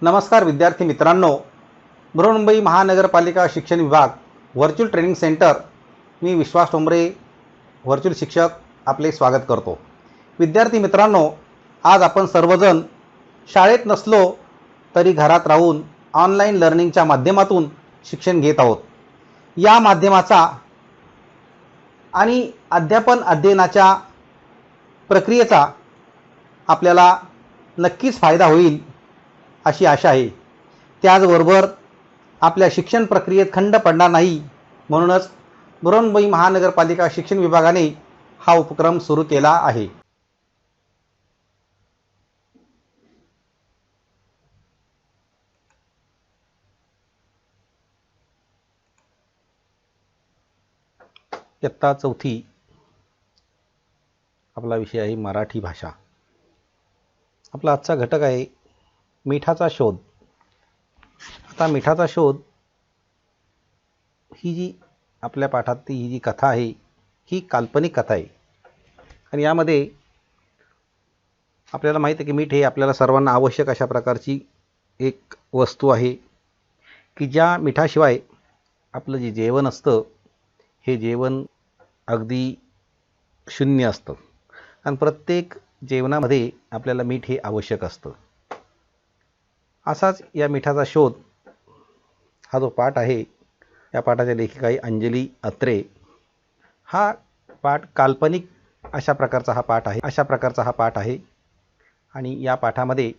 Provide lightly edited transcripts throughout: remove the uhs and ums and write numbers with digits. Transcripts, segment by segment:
नमस्कार विद्यार्थी मित्रांनो, बृहन्मुंबई महानगरपालिका शिक्षण विभाग व्हर्च्युअल ट्रेनिंग सेंटर, मी विश्वास टोंबरे व्हर्च्युअल शिक्षक आपले स्वागत करतो। विद्यार्थी मित्रांनो, आज आपण सर्वजण शाळेत नसलो तरी घरात राहून ऑनलाईन लर्निंगच्या माध्यमातून शिक्षण घेत आहोत। या माध्यमाचा आणि अध्यापन अध्ययनाच्या प्रक्रियेचा आपल्याला नक्कीच फायदा होईल अशी आशा आहे। त्याचबरोबर आपल्या शिक्षण प्रक्रियेत खंड पडणार नाही, म्हणूनच बृहन्मुंबई महानगरपालिका शिक्षण विभागाने हा उपक्रम सुरू केला आहे। इयत्ता चौथी आपला विषय आहे मराठी भाषा। आपला आजचा घटक आहे मिठाचा शोध। आता मिठाचा शोध ही जी आपल्या पाठातली ही जी कथा आहे ही काल्पनिक कथा आहे आणि यामध्ये आपल्याला माहिती आहे की मीठ हे आपल्याला सर्वांना आवश्यक अशा प्रकारची एक वस्तू आहे की ज्या मिठाशिवाय आपलं जे जेवण असतं हे जेवण अगदी शून्य असतं आणि प्रत्येक जेवणामध्ये आपल्याला मीठ हे आवश्यक असतं। असाच या मिठाचा शोध हा जो पाठ आहे, या पाठाच्या लेखिका आहे अंजली अत्रे। हा पाठ काल्पनिक अशा प्रकारचा हा पाठ आहे आणि या पाठामध्ये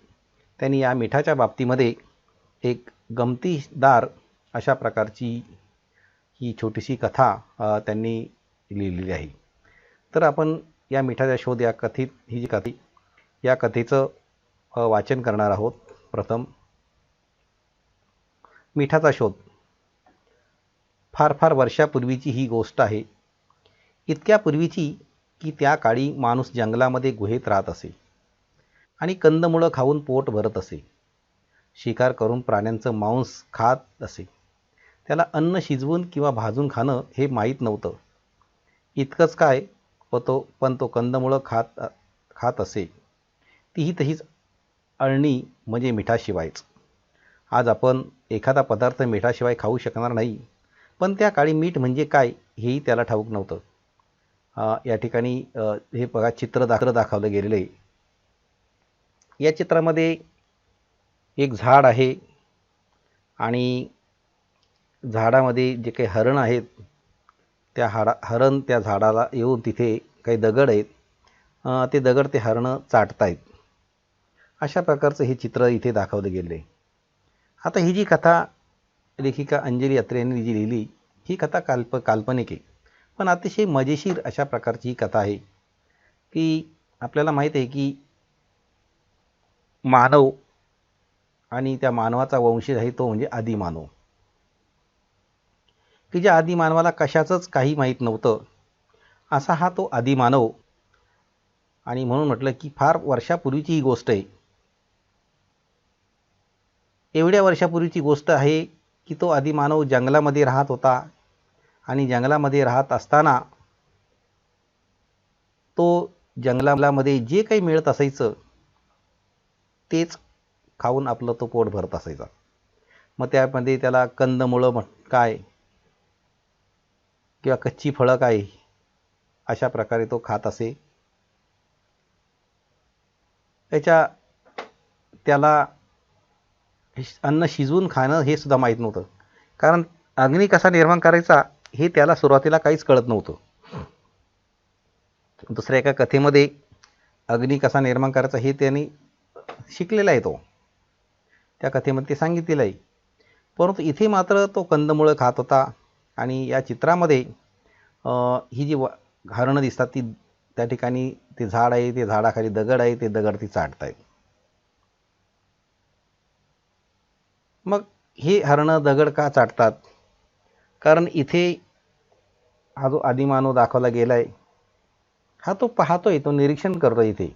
त्यांनी या मिठाच्या बाबतीमध्ये एक गमतीदार अशा प्रकारची ही छोटीशी कथा त्यांनी लिहिलेली आहे। तर आपण या मिठाचा शोध या कथेचं वाचन करणार आहोत। प्रथम, मिठाचा शोध। फार वर्षापूर्वीची ही गोष्ट आहे। इतक्या पूर्वीची की त्या काळी माणूस जंगलामध्ये गुहेत राहत असे आणि कंदमुळं खाऊन पोट भरत असे। शिकार करून प्राण्यांचं मांस खात असे। त्याला अन्न शिजवून किंवा भाजून खाणं हे माहीत नव्हतं। इतकंच काय, पण तो कंदमुळं खात असे, तीही तशीच अळणी म्हणजे मिठाशिवायच। आज आपण एखादा पदार्थ मिठाशिवाय खाऊ शकणार नाही, पण त्या काळी मीठ म्हणजे काय हेही त्याला ठाऊक नव्हतं। या ठिकाणी हे बघा चित्र दाखवलं गेलेलं आहे। या चित्रामध्ये एक झाड आहे आणि झाडामध्ये जे काही हरण आहेत त्या हरण त्या झाडाला येऊन तिथे काही दगड आहेत, ते दगड ते हरणं चाटतायत। अशा प्रकारचं हे चित्र इथे दाखवलं गेलं आहे। आता ही जी कथा लेखिका अंजली अत्रे यांनी जी लिहिली ही कथा काल्पनिक आहे, पण अतिशय मजेशीर अशा प्रकारची ही कथा आहे की आपल्याला माहीत आहे की मानव आणि त्या मानवाचा वंशज आहे तो म्हणजे आदिमानव, की ज्या आदिमानवाला कशाचंच काही माहीत नव्हतं असा हा तो आदिमानव। आणि म्हणून म्हटलं की फार वर्षापूर्वीची ही गोष्ट आहे। एवढ्या वर्षापूर्वीची गोष्ट आहे की तो आदिमानव जंगलामध्ये राहत होता आणि जंगलामध्ये राहत असताना तो जंगलामध्ये जे काही मिळत असायचं तेच खाऊन आपलं तो पोट भरत असायचा। मग त्यामध्ये त्याला कंदमुळं काय किंवा कच्ची फळं काय अशा प्रकारे तो खात असे। त्याला अन्न शिजवून खाणं हे सुद्धा माहीत नव्हतं, कारण अग्नी कसा निर्माण करायचा हे त्याला सुरुवातीला काहीच कळत नव्हतं। दुसऱ्या एका कथेमध्ये अग्नी कसा निर्माण करायचा हे त्यांनी शिकलेला आहे, तो त्या कथेमध्ये ते सांगितलेलं आहे। परंतु इथे मात्र तो कंदमुळं खात होता आणि या चित्रामध्ये ही जी हरणं दिसतात ती त्या ठिकाणी ते झाड आहे, ते झाडाखाली दगड आहे, ते दगड ती चाटतायत। मग हे हरणं दगड का चाटतात? कारण इथे हा जो आदिमानव दाखवला गेलाय हा तो पाहतोय, तो निरीक्षण करतोय इथे।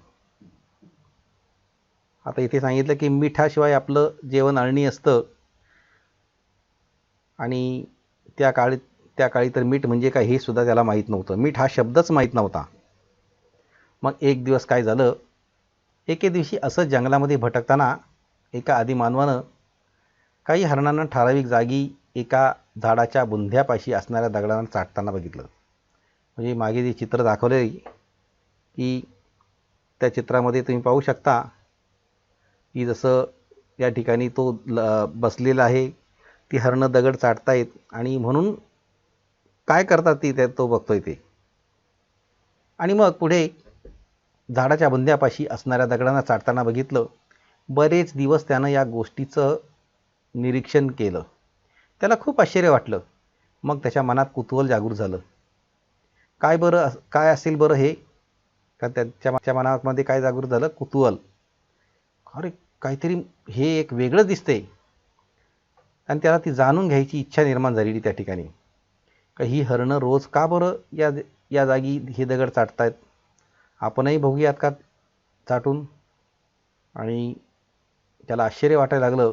आता इथे सांगितलं की मिठाशिवाय आपलं जेवण अळणी असतं आणि त्या काळी तर मीठ म्हणजे काय हे सुद्धा त्याला माहीत नव्हतं। मीठ हा शब्दच माहीत नव्हता। मग एक दिवस काय झालं, एके दिवशी असं जंगलामध्ये भटकताना एका आदिमानवानं काही हरणांना ठराविक जागी एका झाडाच्या बुंध्यापाशी असणाऱ्या दगडांना चाटताना बघितलं. म्हणजे मागे जे चित्र दाखवले की त्या चित्रामध्ये तुम्ही पाहू शकता की जसं या ठिकाणी तो बसलेला आहे, ती हरणं दगड चाटतायत आणि म्हणून काय करतात ती त्या तो बघतोय ते. आणि मग पुढे झाडाच्या बुंध्यापाशी असणाऱ्या दगडांना चाटताना बघितलं. बरेच दिवस त्यानं या गोष्टीचं निरीक्षण केलं. त्याला खूप आश्चर्य वाटलं. मग त्याच्या मनात कुतूहल जागृत झालं. काय असेल बरं हे? का त्याच्या मनामध्ये काय जागृत झालं? कुतूहल. अरे काहीतरी हे एक वेगळं दिसतंय. आणि त्याला ती जाणून घ्यायची इच्छा निर्माण झालेली त्या ठिकाणी. का ही हरणं रोज का बरं या जागी हे दगड चाटतायत? आपणही बघूयात का चाटून? आणि त्याला आश्चर्य वाटायला लागलं.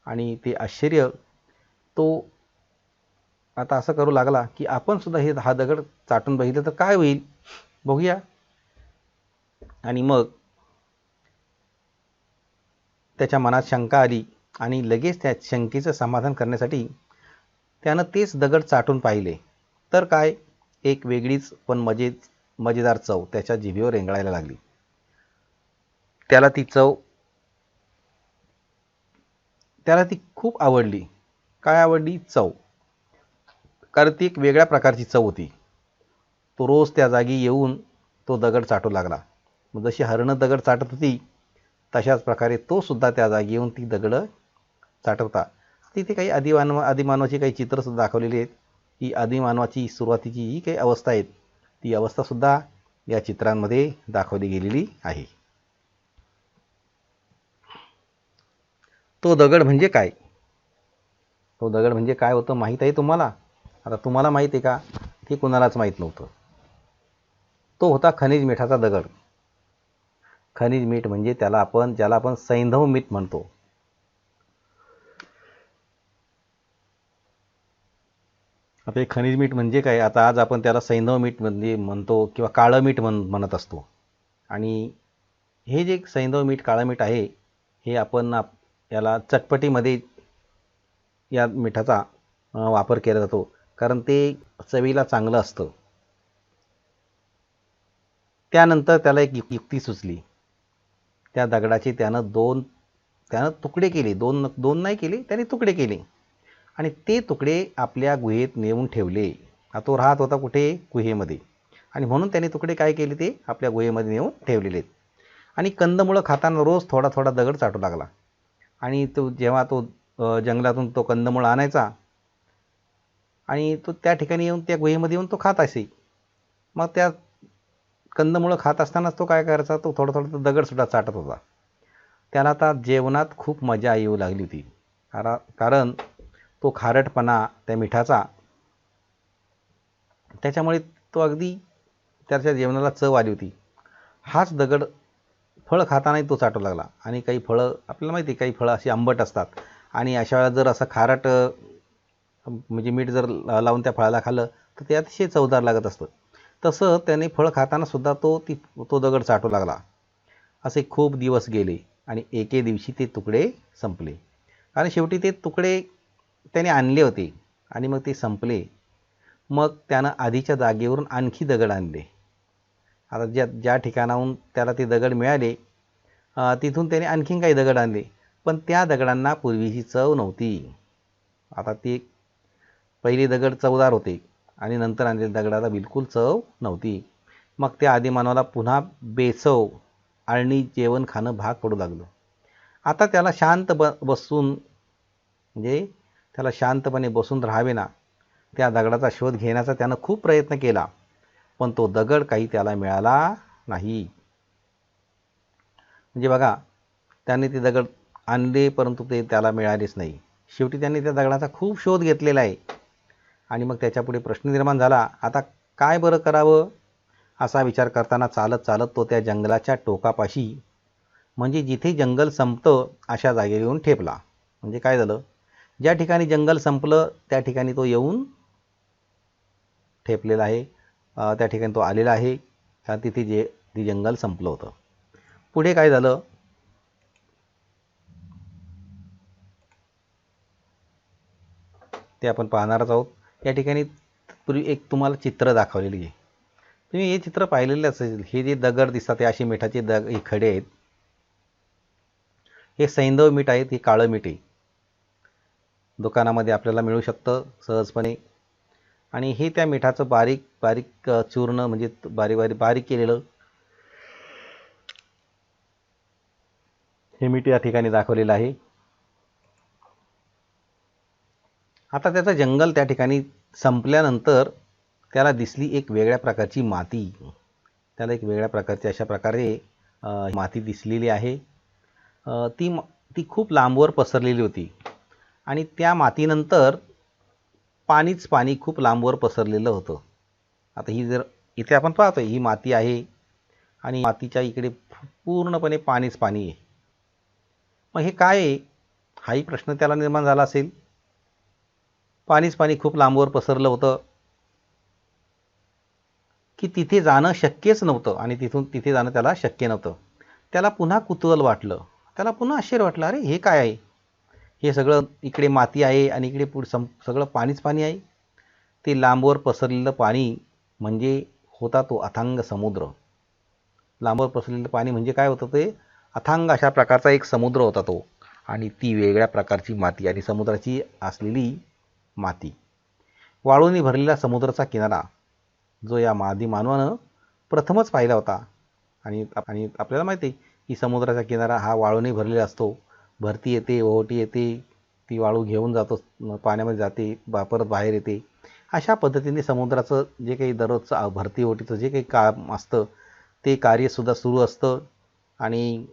आणि ते आश्चर्य तो आता असं करू लागला की आपण सुद्धा हा दगड चाटून बघितलं तर काय होईल बघूया. आणि मग त्याच्या मनात शंका आली आणि लगेच त्या शंकेचं समाधान करण्यासाठी त्यानं तेच दगड चाटून पाहिले. तर काय, एक वेगळीच पण मजेदार चव त्याच्या जिभेवर रेंगाळायला लागली. त्याला ती खूप आवडली. काय आवडली? चव. कारण ती एक वेगळ्या प्रकारची चव होती. तो रोज त्या जागी येऊन तो दगड चाटू लागला. मग जशी हरणं दगड चाटत होती तशाच प्रकारे तो सुद्धा त्या जागी येऊन ती दगडं चाटत होता. तिथे काही आदिमानवाची काही चित्रसुद्धा दाखवलेली आहेत. ही आदिमानवाची सुरुवातीची ही काही अवस्था आहेत ती अवस्थासुद्धा या चित्रांमध्ये दाखवली गेलेली आहे. तो दगड म्हणजे काय? तो दगड म्हणजे काय होतं माहीत आहे तुम्हाला? आता तुम्हाला माहीत आहे का? ते कुणालाच माहीत नव्हतं. तो होता खनिज मिठाचा दगड. खनिज मीठ म्हणजे ज्याला आपण सैंधव मीठ म्हणतो. आता हे खनिज मीठ म्हणजे काय? आता आज आपण त्याला सैंधव मीठ म्हणजे म्हणतो किंवा काळं मीठ म्हणत असतो. आणि हे जे सैंधव मीठ, काळं मीठ आहे, हे आपण याला चटपटीमध्ये या मिठाचा वापर केला जातो. कारण ते चवीला चांगलं असतं. त्यानंतर त्याला एक युक्ती सुचली. त्या दगडाचे त्यानं तुकडे केले. दोन नाही केले, त्याने तुकडे केले. आणि ते तुकडे आपल्या गुहेत नेऊन ठेवले. तो राहत होता कुठे? गुहेमध्ये. आणि म्हणून त्याने तुकडे काय केले? ते आपल्या गुहेमध्ये नेऊन ठेवलेले आहेत. आणि कंदमुळं खाताना रोज थोडा थोडा दगड चाटू लागला. आणि जेव्हा तो जंगलातून तो कंदमुळं आणायचा आणि तो त्या ठिकाणी येऊन त्या गुहेमध्ये येऊन तो खात असे. मग त्या कंदमुळं खात असतानाच तो काय करायचा? तो थोडा थोडा दगडसुद्धा चाटत होता. त्याला आता जेवणात खूप मजा येऊ लागली होती. कारण तो खारटपणा त्या मिठाचा, त्याच्यामुळे तो अगदी त्याच्या जेवणाला चव आली होती. हाच दगड फळं खातानाही तो चाटू लागला. आणि काही फळं आपल्याला माहिती आहे, काही फळं अशी आंबट असतात. आणि अशा वेळेला जर असं खारट म्हणजे मीठ जर लावून त्या फळाला खाल्लं तर ते अतिशय चवदार लागत असतं. तसं त्याने फळं खाताना सुद्धा तो दगड चाटू लागला. असे खूप दिवस गेले आणि एके दिवशी ते तुकडे संपले. आणि शेवटी ते तुकडे त्याने आणले होते आणि मग ते संपले. मग त्यानं आधीच्या जागेवरून आणखी दगड आणले. आता ज्या ठिकाणाहून त्याला ते दगड मिळाले तिथून त्याने आणखीन काही दगड आणले. पण त्या दगडांना पूर्वीची चव नव्हती. आता ते पहिले दगड चवदार होते आणि नंतर आणलेल्या दगडाला बिलकुल चव नव्हती. मग त्या आदिमानवाला पुन्हा बेचव आळणी जेवण खाणं भाग पडू लागलं. आता त्याला त्याला शांतपणे बसून राहावे ना. त्या दगडाचा शोध घेण्याचा त्यानं खूप प्रयत्न केला. पण तो दगड काही त्याला मिळाला नाही. म्हणजे बघा, त्याने ते दगड आणले परंतु ते त्याला मिळालेच नाही. शेवटी त्याने त्या दगडाचा खूप शोध घेतलेला आहे. आणि मग त्याच्यापुढे प्रश्न निर्माण झाला, आता काय बरं करावं? असा विचार करताना चालत चालत तो त्या जंगलाच्या टोकापाशी, म्हणजे जिथे जंगल संपतं अशा जागेवर येऊन ठेपला. म्हणजे काय झालं? ज्या ठिकाणी जंगल संपलं त्या ठिकाणी तो येऊन ठेपलेला आहे. त्या ठिकाणी तो आलेला आहे. तिथे ते जंगल संपलं होतं. पुढे काय झालं? ते आपण पाहणारच आहोत. या ठिकाणी पूर्वी एक तुम्हाला चित्र दाखवलेली आहे. तुम्ही हे चित्र पाहिलेलं असेल. हे जे दगड दिसतात हे असे मिठाचे हे खडे आहेत. हे सैंधव मीठ आहेत. हे काळं मीठ आहे. दुकानामध्ये आपल्याला मिळू शकतं सहजपणे. आणि हे त्या मिठाचं बारीक बारीक चूर्ण म्हणजे बारीक केलेलं हे मीठ या ठिकाणी दाखवलेलं आहे. आता त्याचं जंगल त्या ठिकाणी संपल्यानंतर त्याला दिसली एक वेगळ्या प्रकारची माती. त्याला एक वेगळ्या प्रकारची अशा प्रकारे माती दिसलेली आहे. ती खूप लांबवर पसरलेली होती आणि त्या मातीनंतर पाणीच पाणी खूप लांबवर पसरलेलं होतं. आता ही जर इथे आपण पाहतोय ही माती आहे आणि मातीच्या इकडे पूर्णपणे पाणीच पाणी आहे. मग हे काय आहे हाही प्रश्न त्याला निर्माण झाला असेल. पाणीच पाणी खूप लांबवर पसरलं होतं की तिथे जाणं शक्यच नव्हतं आणि तिथे जाणं त्याला शक्य नव्हतं. त्याला पुन्हा कुतूहल वाटलं. त्याला पुन्हा आश्चर्य वाटलं, अरे हे काय आहे. हे सगळं इकडे माती आहे आणि इकडे सगळं पाणीच पाणी आहे. ते लांबवर पसरलेलं पाणी म्हणजे होता तो अथांग समुद्र. लांबवर पसरलेलं पाणी म्हणजे काय होतं ते अथांग अशा प्रकारचा एक समुद्र होता तो. आणि ती वेगळ्या प्रकारची माती आणि समुद्राची असलेली माती. वाळूने भरलेला समुद्राचा किनारा जो या आदी मानवानं प्रथमच पाहिला होता. आणि आपल्याला माहिती आहे की समुद्राचा किनारा हा वाळूने भरलेला असतो. भरती येते, ओहोटी येते, ती वाळू घेऊन जातो, पाण्यामध्ये जाते, परत बाहेर येते. अशा पद्धतीने समुद्राचं जे काही दररोजचं भरती ओहोटीचं जे काही काम असतं ते कार्यसुद्धा सुरू असतं. आणि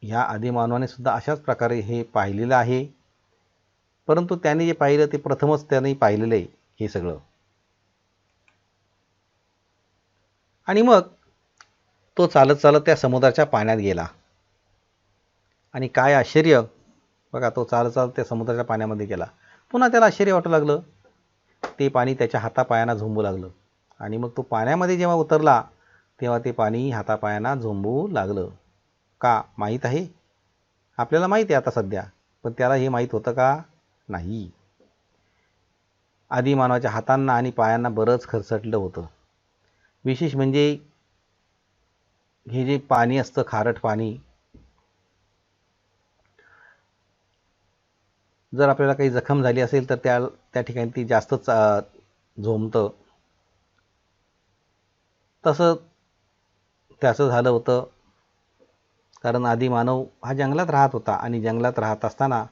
ह्या आदिमानवाने सुद्धा अशाच प्रकारे हे पाहिलेलं आहे. परंतु त्याने जे पाहिलं ते प्रथमच त्याने पाहिलेलं आहे हे सगळं. आणि मग तो चालत चालत त्या समुद्राच्या पाण्यात गेला. आणि काय आश्चर्य बघा, तो चालत चालत त्या समुद्राच्या पाण्यामध्ये गेला. पुन्हा त्याला आश्चर्य वाटू लागलं. ते पाणी त्याच्या हातापायांना झोंबू लागलं. आणि मग तो पाण्यामध्ये जेव्हा उतरला तेव्हा ते पाणी हातापायांना झोंबू लागलं. का माहीत आहे आपल्याला माहीत आहे आता सध्या, पण त्याला हे माहीत होतं का नाही. आदिमानवाच्या हातांना आणि पायांना बरंच खरचटलं होतं. विशेष म्हणजे हे जे पाणी असतं खारट पाणी, जर आपल्याला काही जखम झाली असेल तर त्या ठिकाणी ती जास्तच झोंबतं. तसं त्याचं झालं होतं. कारण आदिमानव हा जंगलात राहत होता आणि जंगलात राहत असताना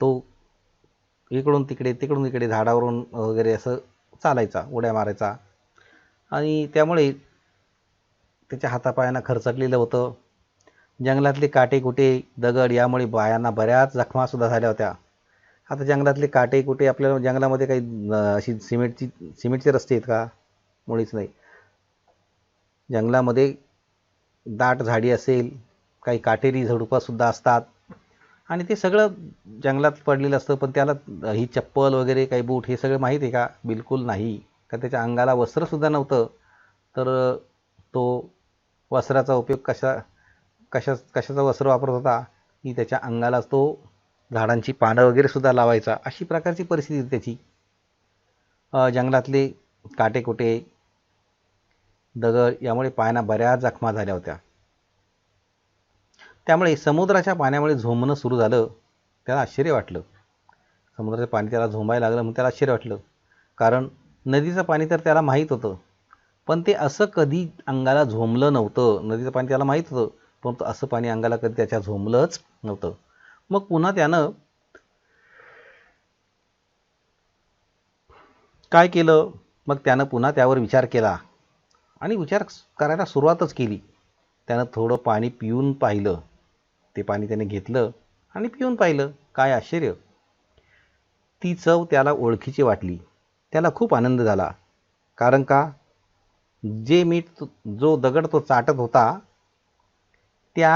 तो इकडून तिकडे झाडावरून वगैरे असं चालायचा, उड्या मारायचा. आणि त्यामुळे त्याच्या हातापायांना खरचटलेलं होतं. जंगलातले काटेकुटे दगड यामुळे बायांना बऱ्याच जखमासुद्धा झाल्या होत्या. आता जंगलातले काटेकुटे आपल्याला जंगलामध्ये काही अशी सिमेंटचे रस्ते आहेत का? मुळीच नाही. जंगलामध्ये दाट झाडी असेल, काही काटेरी झुडपंसुद्धा असतात आणि ते सगळं जंगलात पडलेलं असतं. पण त्याला ही चप्पल वगैरे काही बूट हे सगळं माहीत आहे का? बिलकुल नाही. का त्याच्या अंगाला वस्त्रसुद्धा नव्हतं. तर तो वस्त्राचा उपयोग कशाचं वस्त्र वापरत होता की त्याच्या अंगालाच तो झाडांची पानं वगैरे सुद्धा लावायचा. अशी प्रकारची परिस्थिती त्याची. जंगलातले काटेकुटे दगड यामुळे पायांना बऱ्याच जखमा झाल्या होत्या. त्यामुळे समुद्राच्या पाण्यामुळे झोंबणं सुरू झालं. त्याला आश्चर्य वाटलं. समुद्राचं पाणी त्याला झोंबायला लागलं म्हणून त्याला आश्चर्य वाटलं. कारण नदीचं पाणी तर त्याला माहीत होतं, पण ते असं कधी अंगाला झोंबलं नव्हतं. नदीचं पाणी त्याला माहीत होतं, परंतु असं पाणी अंगाला कधी त्याच्या झोंबलंच नव्हतं. मग पुन्हा त्यानं काय केलं? मग त्यानं पुन्हा त्यावर विचार केला आणि विचार करायला सुरुवातच केली. त्यानं थोडं पाणी पिऊन पाहिलं. ते पाणी त्याने घेतलं आणि पिऊन पाहिलं. काय आश्चर्य! ती चव त्याला ओळखीची वाटली. त्याला खूप आनंद झाला. कारण का? जे मीठ जो दगड तो चाटत होता त्या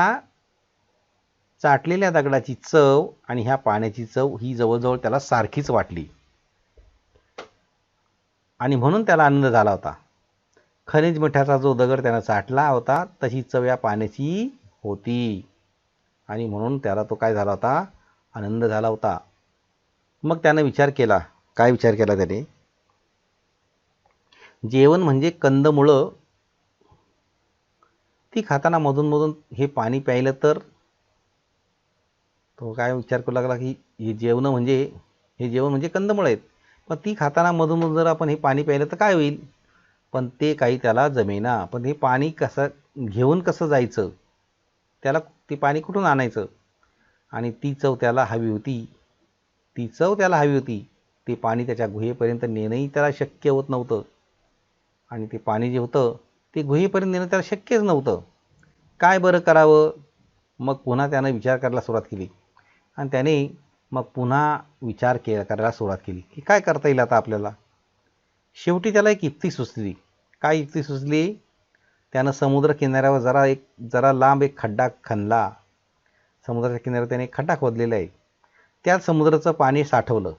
चाटलेल्या दगडाची चव आणि ह्या पाण्याची चव ही जवळजवळ त्याला सारखीच वाटली आणि म्हणून त्याला आनंद झाला होता. खनिज मिठाचा जो दगड त्यानं चाटला होता तशी चव या पाण्याची होती आणि म्हणून त्याला तो काय झाला होता? आनंद झाला होता. मग त्यानं विचार केला काय विचार केला त्याने, जेवण म्हणजे कंदमुळं, ती खाताना मधून मधून हे पाणी प्यायलं तर, तो काय विचार करू लागला की हे जेवण म्हणजे कंदमुळं आहेत, पण ती खाताना मधून मधून जर आपण हे पाणी प्यायलं तर काय होईल. पण ते काही त्याला जमेना. पण हे पाणी कसं घेऊन कसं जायचं, त्याला ते पाणी कुठून आणायचं, आणि ती चव त्याला हवी होती. ते पाणी त्याच्या गुहेपर्यंत नेणंही त्याला शक्य होत नव्हतं, आणि ते पाणी जे होतं ते गुहेपर्यंत नेणं त्याला शक्यच नव्हतं. काय बरं करावं. मग पुन्हा त्यानं विचार करायला सुरुवात केली, आणि त्याने मग पुन्हा करायला सुरुवात केली की काय करता येईल आता आपल्याला. शेवटी त्याला एक युक्ती सुचली. काय युक्ती सुचली. त्यानं समुद्र किनाऱ्यावर जरा लांब एक खड्डा खणला. समुद्राच्या किनाऱ्यावर त्याने एक खड्डा खोदलेला आहे. त्यात समुद्राचं पाणी साठवलं.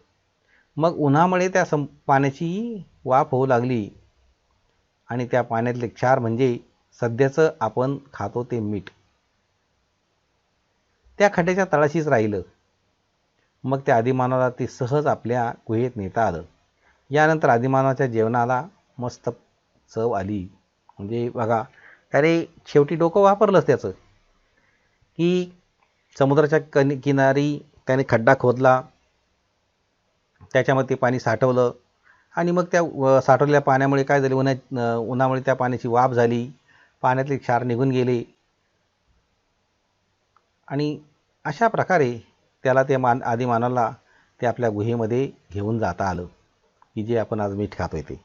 मग उन्हामुळे त्या पाण्याची वाफ होऊ लागली, आणि त्या पाण्यातले क्षार म्हणजे सध्याचं आपण खातो ते मीठ त्या खड्ड्याच्या तळाशीच राहिलं. मग त्या आदिमानवाला ते सहज आपल्या गुहेत नेता आलं. यानंतर आदिमानवाच्या जेवणाला मस्त चव आली. म्हणजे बघा, त्याने शेवटी डोकं वापरलंच त्याचं, की समुद्राच्या किनारी त्याने खड्डा खोदला, त्याच्यामध्ये ते पाणी साठवलं, आणि मग त्या साठवलेल्या पाण्यामुळे काय झाले, उन्हामुळे त्या पाण्याची वाफ झाली, पाण्यातले क्षार निघून गेले, आणि अशा प्रकारे त्याला ते आदिमानवाला ते आपल्या गुहेमध्ये घेऊन जाता आलं, की जे आपण आज मीठ खातोय ते.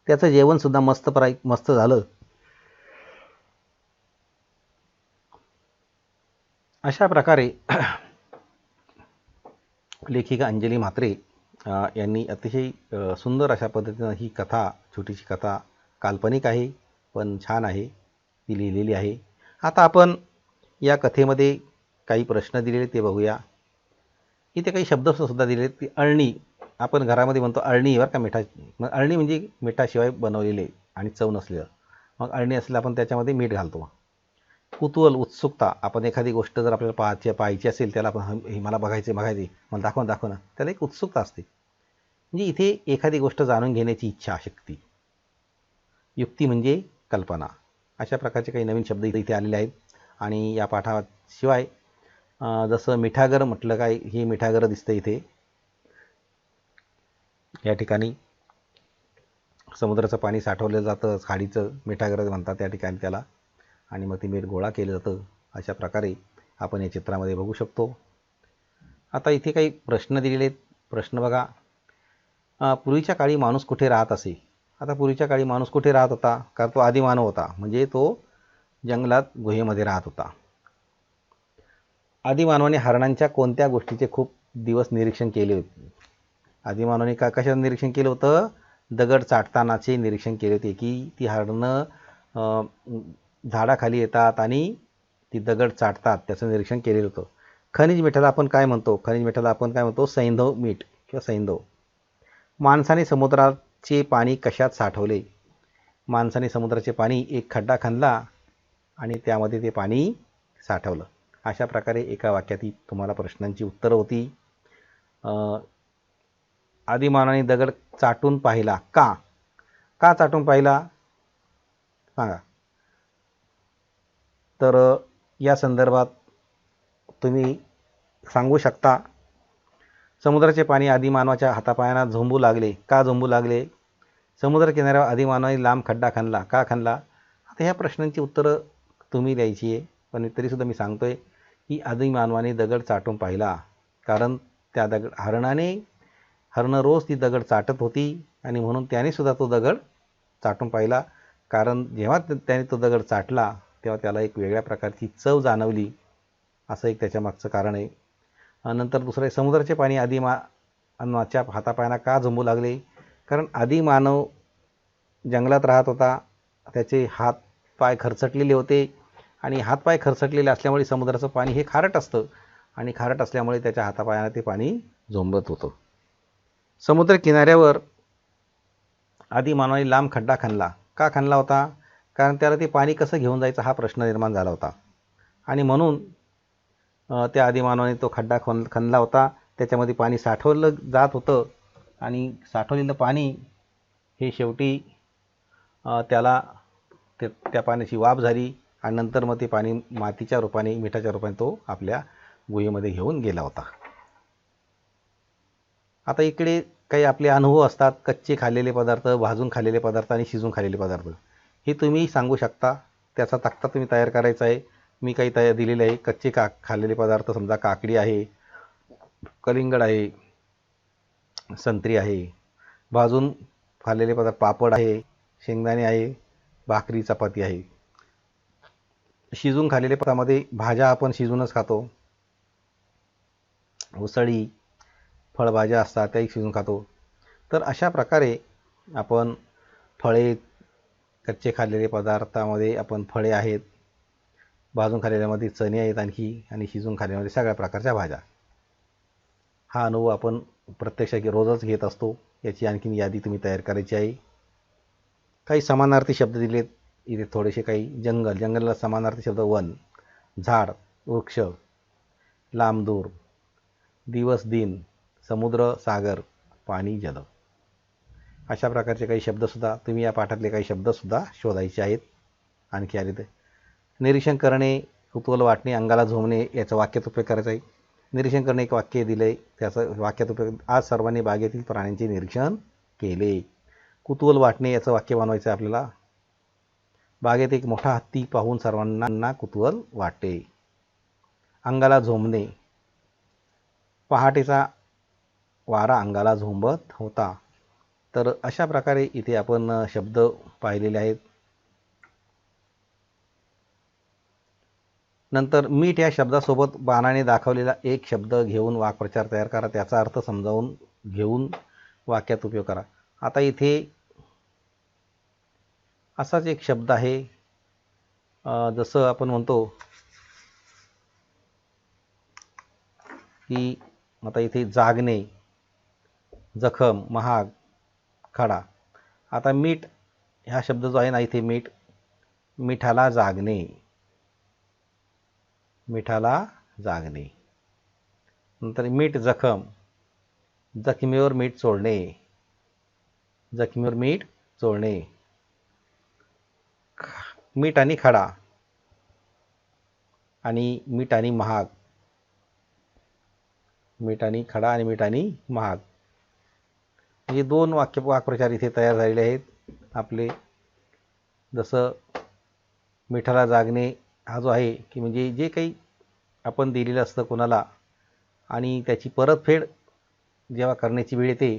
त्याचं जेवणसुद्धा मस्त झालं. अशा प्रकारे लेखिका अंजली म्हात्रे यांनी अतिशय सुंदर अशा पद्धतीनं ही कथा, छोटीशी कथा, काल्पनिक आहे पण छान आहे, ती लिहिलेली आहे. आता आपण या कथेमध्ये काही प्रश्न दिलेले ते बघूया. इथे काही शब्दसुद्धा दिलेले. ती अळणी, आपण घरामध्ये म्हणतो अळणी बरं का, मग अळणी म्हणजे मिठाशिवाय बनवलेले आणि चव नसलेलं. मग अळणी असलेलं आपण त्याच्यामध्ये मीठ घालतो. कुतूहल, उत्सुकता, आपण एखादी गोष्ट जर आपल्याला पाहायची असेल, त्याला आपण हे मला बघायचे मला दाखव ना, त्याला एक उत्सुकता असते. म्हणजे इथे एखादी गोष्ट जाणून घेण्याची इच्छाशक्ती. युक्ती म्हणजे कल्पना. अशा प्रकारचे काही नवीन शब्द इथे आलेले आहेत. आणि या पाठाशिवाय जसं मिठागर म्हटलं, काय हे मिठागर दिसतं इथे. या ठिकाणी समुद्राचं पाणी साठवलं जातं, खाडीचं मिठागर म्हणतात त्या ठिकाणी त्याला, आणि मग ते मीठ गोळा केलं जातं. अशा प्रकारे आपण या चित्रामध्ये बघू शकतो. आता इथे काही प्रश्न दिलेले आहेत. प्रश्न बघा. पूर्वीच्या काळी माणूस कुठे राहत असे. आता पूर्वीच्या काळी माणूस कुठे राहत होता, कारण तो आदिमानव होता, म्हणजे तो जंगलात गुहेमध्ये राहत होता. आदिमानवाने हरणांच्या कोणत्या गोष्टीचे खूप दिवस निरीक्षण केले होते. आदिमानवाने कशाचं निरीक्षण केलं होतं. दगड चाटतानाचे निरीक्षण केले होते, की ती हरणं झाडाखाली येतात आणि ती दगड चाटतात, त्याचं निरीक्षण केलेलं होतं. खनिज मिठाला आपण काय म्हणतो, सैंधव मीठ किंवा सैंधव. माणसाने समुद्राचे पाणी कशात साठवले. माणसाने समुद्राचे पाणी एक खड्डा खणला आणि त्यामध्ये ते पाणी साठवलं. अशा प्रकारे एका वाक्यात तुम्हाला प्रश्नांची उत्तरं होती. आदिमानवाने दगड चाटून पाहिला. का चाटून पाहिला सांगा. तर या संदर्भात तुम्ही सांगू शकता. समुद्राचे पाणी आदिमानवाच्या हातापायांना झोंबू लागले. का झोंबू लागले. समुद्र किनाऱ्यावर आदिमानवाने लांब खड्डा खणला. का खणला. आता ह्या प्रश्नांची उत्तरं तुम्ही द्यायची आहे. पण तरीसुद्धा मी सांगतोय की आदिमानवाने दगड चाटून पाहिला, कारण त्या हरणं रोज ती दगड चाटत होती, आणि म्हणून त्यानेसुद्धा तो दगड चाटून पाहिला. कारण जेव्हा त्याने तो दगड चाटला तेव्हा त्याला एक वेगळ्या प्रकारची चव जाणवली. असं एक त्याच्यामागचं कारण आहे. नंतर दुसरं, समुद्राचे पाणी आदिमानवाच्या हातापायांना का झोंबू लागले. कारण आदिमानव जंगलात राहत होता, त्याचे हातपाय खरचटलेले होते, आणि हातपाय खरचटलेले असल्यामुळे समुद्राचं पाणी हे खारट असतं, आणि खारट असल्यामुळे त्याच्या हातापायांना ते पाणी झोंबत होतं. समुद्र किनाऱ्यावर आदिमानवाने लांब खड्डा खणला. का खणला होता. कारण त्याला ते पाणी कसं घेऊन जायचं हा प्रश्न निर्माण झाला होता, आणि म्हणून त्या आदिमानवाने तो खड्डा खणला होता. त्याच्यामध्ये पाणी साठवलं जात होतं, आणि साठवलेलं पाणी हे शेवटी त्याला त्या पाण्याची वाफ झाली आणि नंतर मग ते पाणी मातीच्या रूपाने, मिठाच्या रूपाने तो आपल्या गुहेमध्ये घेऊन गेला होता. आता इकडे काही आपले अनुभव असतात, कच्चे खाल्लेले पदार्थ, भाजून खाल्लेले पदार्थ आणि शिजून खाल्लेले पदार्थ. हे तुम्ही सांगू शकता. त्याचा तक्ता तुम्ही तयार करायचा आहे. मी काही तयार दिलेले आहे. कच्चे खाल्लेले पदार्थ, समजा काकडी आहे, कलिंगड आहे, संत्री आहे. भाजून खाल्लेले पदार्थ पापड आहे, शेंगदाणे आहे, भाकरी चपाती आहे. शिजून खाल्लेले पदार्थामध्ये भाज्या आपण शिजूनच खातो. उसळी, फळभाज्या असतात त्याही शिजून खातो. तर अशा प्रकारे आपण फळे, कच्चे खाल्लेले पदार्थामध्ये आपण फळे आहेत, भाजून खाल्लेल्यामध्ये चणे आहेत आणखी, आणि शिजून खाल्लेल्यामध्ये सगळ्या प्रकारच्या भाज्या. हा अनुभव आपण प्रत्यक्षात रोजच घेत असतो. याची आणखीन यादी तुम्ही तयार करायची आहे. काही समानार्थी शब्द दिलेत इथे थोडेसे. काही जंगल, जंगलला समानार्थी शब्द वन, झाड, वृक्ष, लांब दूर, दिवस दिन, समुद्र, सागर, पाणी, जल. अशा प्रकारचे काही शब्दसुद्धा तुम्ही या पाठातले काही शब्दसुद्धा शोधायचे आहेत. आणखी आले तर निरीक्षण करणे, कुतूहल वाटणे, अंगाला झोंबणे याचं वाक्यात उपयोग करायचा आहे. निरीक्षण करणे एक वाक्य दिले, त्याचं वाक्यात उपयोग. आज सर्वांनी बागेतील प्राण्यांचे निरीक्षण केले. कुतूहल वाटणे याचं वाक्य बनवायचं आहे आपल्याला. बागेत एक मोठा हत्ती पाहून सर्वांना कुतूहल वाटते. अंगाला झोंबणे, पहाटेचा वारा अंगाला झोंबत होता. तर अशा प्रकारे इथे आपण शब्द पाहिलेले आहेत. नंतर मीठ या शब्दासोबत बाणाने दाखवलेला एक शब्द घेऊन वाक्प्रचार तयार करा. त्याचा अर्थ समजावून घेऊन वाक्यात उपयोग करा. आता इथे असाच एक शब्द आहे, जसं आपण म्हणतो की आता इथे जागणे, जखम, महाग, खडा. आता मीठ हा शब्द जो आहे ना इथे, मीठ, मिठाला जागणे, मिठाला जागणे. नंतर मीठ जखम, जखमीवर मीठ चोळणे, जखमीवर मीठ चोळणे. मीठ आणि खडा आणि मीठ आणि महाग, मीठ आणि खडा आणि मीठ आणि महाग. म्हणजे दोन वाक्प्रचार इथे तयार झालेले आहेत आपले. जसं मिठाला जागणे हा जो आहे की म्हणजे जे काही आपण दिलेलं असतं कोणाला आणि त्याची परतफेड जेव्हा करण्याची वेळ येते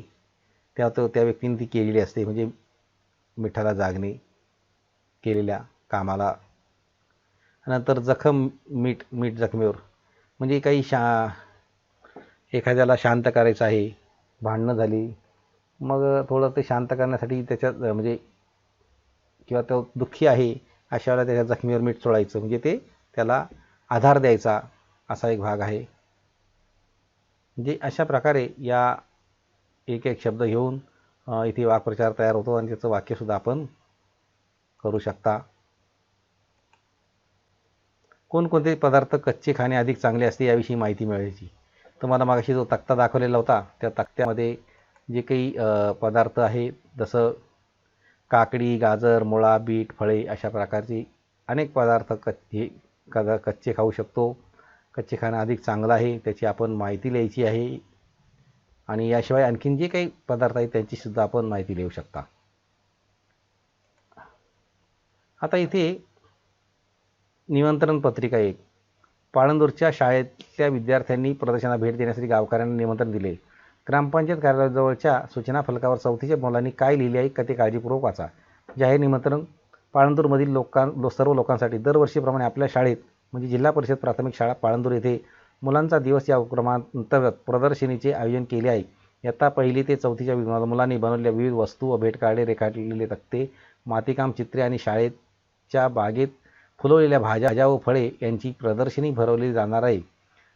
तेव्हा त्या व्यक्तीने ती केलेली असते. म्हणजे मिठाला जागणे, केलेल्या कामाला. नंतर जखम, मीठ, मीठ जखमेवर, म्हणजे काही एखाद्याला शांत करायचं आहे, भांडणं झाली, मग थोडं ते शांत करण्यासाठी त्याच्यात म्हणजे किंवा तो दुःखी आहे अशा वेळेला त्याच्या जखमीवर मीठ चोळायचं, म्हणजे ते त्याला आधार द्यायचा, असा एक भाग आहे. म्हणजे अशा प्रकारे या एक एक शब्द घेऊन इथे वाक्प्रचार तयार होतो आणि त्याचं वाक्यसुद्धा आपण करू शकता. कोणकोणते पदार्थ कच्चे खाणे अधिक चांगले असते याविषयी माहिती मिळवायची. तुम्हाला मागाशी जो तक्ता दाखवलेला होता त्या तक्त्यामध्ये जे काही पदार्थ आहेत, जसं काकडी, गाजर, मुळा, बीट, फळे अशा प्रकारचे अनेक पदार्थ कच्चे खाऊ शकतो. कच्चे खाणं अधिक चांगलं आहे, त्याची आपण माहिती लिहायची आहे. आणि याशिवाय आणखीन जे काही पदार्थ आहेत त्यांचीसुद्धा आपण माहिती लिहू शकता. आता इथे निमंत्रण पत्रिका एक. पाळंदूरच्या शाळेतल्या विद्यार्थ्यांनी प्रदर्शनाला भेट देण्यासाठी गावकऱ्यांना निमंत्रण दिले. ग्रामपंचायत कार्यालयाजवळच्या सूचना फलकावर चौथीच्या मुलांनी काय लिहिले आहे ते काळजीपूर्वक वाचा. जाहीर निमंत्रण. पाळंदूरमधील सर्व लोकांसाठी दरवर्षीप्रमाणे आपल्या शाळेत म्हणजे जिल्हा परिषद प्राथमिक शाळा पाळंदूर येथे मुलांचा दिवस या उपक्रमांतर्गत प्रदर्शनीचे आयोजन केले आहे. इयत्ता 1ली ते 4थीच्या मुलांनी बनवलेल्या विविध वस्तू व भेटकार्डे, रेखाटलेले तक्ते, मातीकाम, चित्रे आणि शाळेच्या बागेत फुलवलेल्या भाज्या व फळे यांची प्रदर्शनी भरवली जाणार आहे.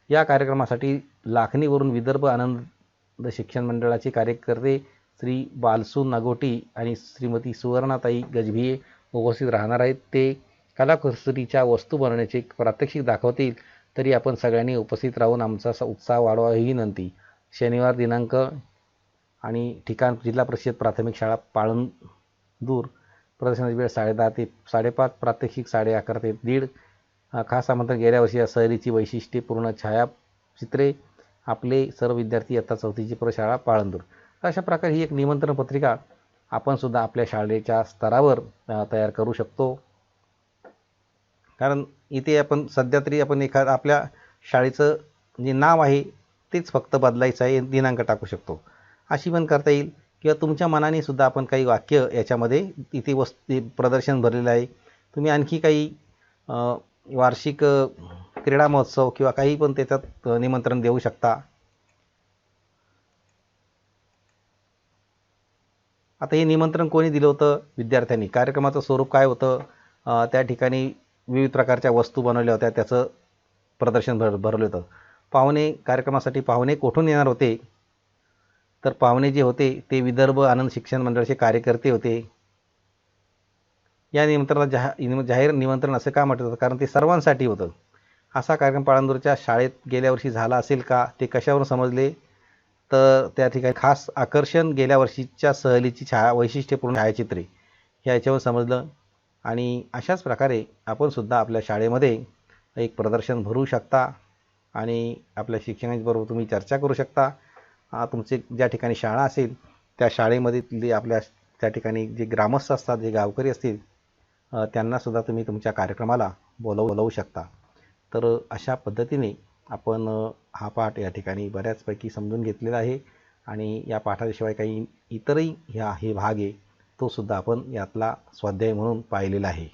या कार्यक्रमासाठी लाखणीवरून विदर्भ आनंद शिक्षण मंडळाचे कार्यकर्ते श्री बालसू नागोटी आणि श्रीमती सुवर्णाताई गजभिये उपस्थित राहणार आहेत. ते कलाकुसरीच्या वस्तू बनवण्याचे प्रात्यक्षिक दाखवतील. तरी आपण सगळ्यांनी उपस्थित राहून आमचा उत्साह वाढवा ही विनंती. शनिवार दिनांक आणि ठिकाण जिल्हा परिषद प्राथमिक शाळा पाळंदूर. प्रदर्शनाची वेळ 10:30 ते 5:30, प्रात्यक्षिक 11:30 ते 1:30. खास आमंत्रण गेल्या वर्षी या सहलीची वैशिष्ट्यपूर्ण छायाचित्रे. आपले सर्व विद्यार्थी इयत्ता 4थीची प्रशाळा पाळंदूर. अशा प्रकारे ही एक निमंत्रण पत्रिका आपण सुद्धा आपल्या शाळेच्या स्तरावर तयार करू शकतो. कारण इथे आपण सध्या तरी आपण आपल्या शाळेचं जे नाव आहे तेच फक्त बदलायचं आहे, दिनांक टाकू शकतो, अशी पण करता येईल. किंवा तुमच्या मनाने सुद्धा आपण काही वाक्य याच्यामध्ये इथे प्रदर्शन भरलेलं आहे. तुम्ही आणखी काही वार्षिक क्रीडा महोत्सव किंवा काही पण त्याच्यात निमंत्रण देऊ शकता. आता हे निमंत्रण कोणी दिलं होतं? विद्यार्थ्यांनी. कार्यक्रमाचं स्वरूप काय होतं? त्या ठिकाणी विविध प्रकारच्या वस्तू बनवल्या होत्या, त्याचं प्रदर्शन भरवलं होतं. कार्यक्रमासाठी पाहुणे कुठून येणार होते? तर पाहुणे जे होते ते विदर्भ आनंद शिक्षण मंडळाचे कार्यकर्ते होते. या निमंत्रणाला जाहीर निमंत्रण असं का म्हटलं होतं? कारण ते सर्वांसाठी होतं. असा कार्यक्रम पाळंदूरच्या शाळेत गेल्या वर्षी झाला असेल का? ते कशावरून समजले? तर त्या ठिकाणी खास आकर्षण गेल्या वर्षीच्या सहलीची वैशिष्ट्यपूर्ण छायाचित्रे ह्या याच्यावर समजलं. आणि अशाच प्रकारे आपण सुद्धा आपल्या शाळेमध्ये एक प्रदर्शन भरू शकता आणि आपल्या शिक्षकांबरोबर तुम्ही चर्चा करू शकता. तुमचे ज्या ठिकाणी शाळा असेल त्या शाळेमध्ये आपल्या त्या ठिकाणी जे ग्रामस्थ असतात, जे गावकरी असतील, त्यांनासुद्धा तुम्ही तुमच्या कार्यक्रमाला बोलवू शकता. तर अशा पद्धतीने आपण हा पाठ या ठिकाणी बऱ्याचपैकी समजून घेतलेला आहे. आणि या पाठाशिवाय काही इतरही हे भाग आहे तो सुद्धा आपण यातला स्वाध्याय म्हणून पाहिलेला आहे.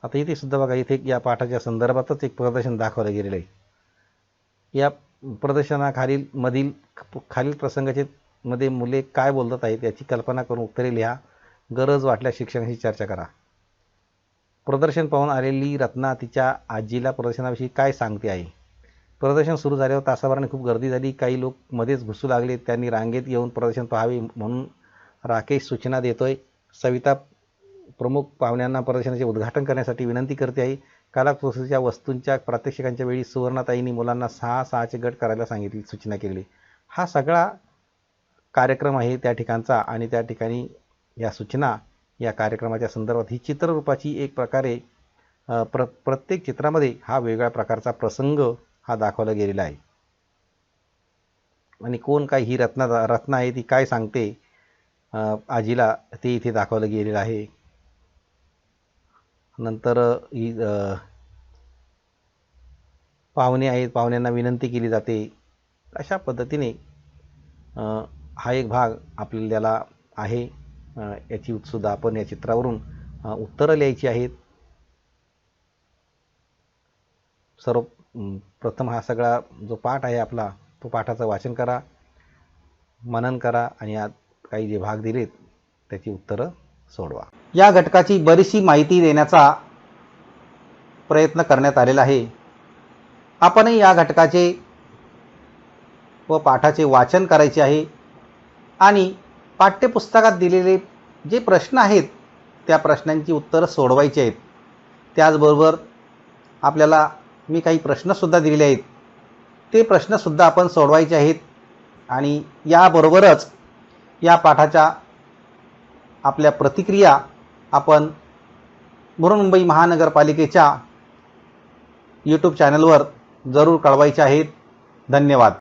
आता इथे सुद्धा बघा, इथे या पाठाच्या संदर्भातच एक प्रदर्शन दाखवलं गेलेलं आहे. या प्रदर्शनाखालील खालील प्रसंगाचे मध्ये मुले काय बोलत आहेत याची कल्पना करून उत्तरे लिहा. गरज वाटल्यास शिक्षकांशी चर्चा करा. प्रदर्शन पाहून आलेली रत्ना तिच्या आजीला प्रदर्शनाविषयी काय सांगते आहे? प्रदर्शन सुरू झाल्यावर तासाभराने खूप गर्दी झाली. काही लोक मध्येच घुसू लागले. त्यांनी रांगेत येऊन प्रदर्शन पाहावे म्हणून राकेश सूचना देतोय. सविता प्रमुख पाहुण्यांना प्रदर्शनाचे उद्घाटन करण्यासाठी विनंती करते आहे. कलाकुसरीच्या वस्तूंच्या प्रात्यक्षिकांच्या वेळी सुवर्णाताईंनी मुलांना 6-6चे गट करायला सूचना केली. हा सगळा कार्यक्रम आहे त्या ठिकाणचा. आणि त्या ठिकाणी या सूचना या कार्यक्रमाच्या संदर्भात ही चित्ररूपाची एक प्रकारे प्रत्येक चित्रामध्ये हा वेगळ्या प्रकारचा प्रसंग हा दाखवला गेलेला आहे. आणि कोण काय ही रत्ना आहे ती काय सांगते आजीला ते इथे दाखवलं गेलेलं आहे. नंतर ही पाहुणे आहेत, पाहुण्यांना विनंती केली जाते. अशा पद्धतीने हा एक भाग आपल्याला आहे. याची सुद्धा आपण या चित्रावरून उत्तरं लिहायची आहेत. प्रथम हा सगळा जो पाठ आहे आपला, तो पाठाचं वाचन करा, मनन करा आणि यात काही जे भाग दिलेत त्याची उत्तरं सोडवा. या घटकाची बरीचशी माहिती देण्याचा प्रयत्न करण्यात आलेला आहे. आपणही या घटकाचे व पाठाचे वाचन करायचे आहे आणि पाठ्यपुस्तकात दिलेले जे प्रश्न आहेत त्या प्रश्नांची उत्तरं सोडवायची आहेत. त्याचबरोबर आपल्याला मी काही प्रश्नसुद्धा दिलेले आहेत, ते प्रश्नसुद्धा आपण सोडवायचे आहेत. आणि याबरोबरच या पाठाच्या आपल्या प्रतिक्रिया आपण बृहन्मुंबई महानगरपालिकेच्या यूट्यूब चॅनलवर जरूर कळवायच्या आहेत. धन्यवाद.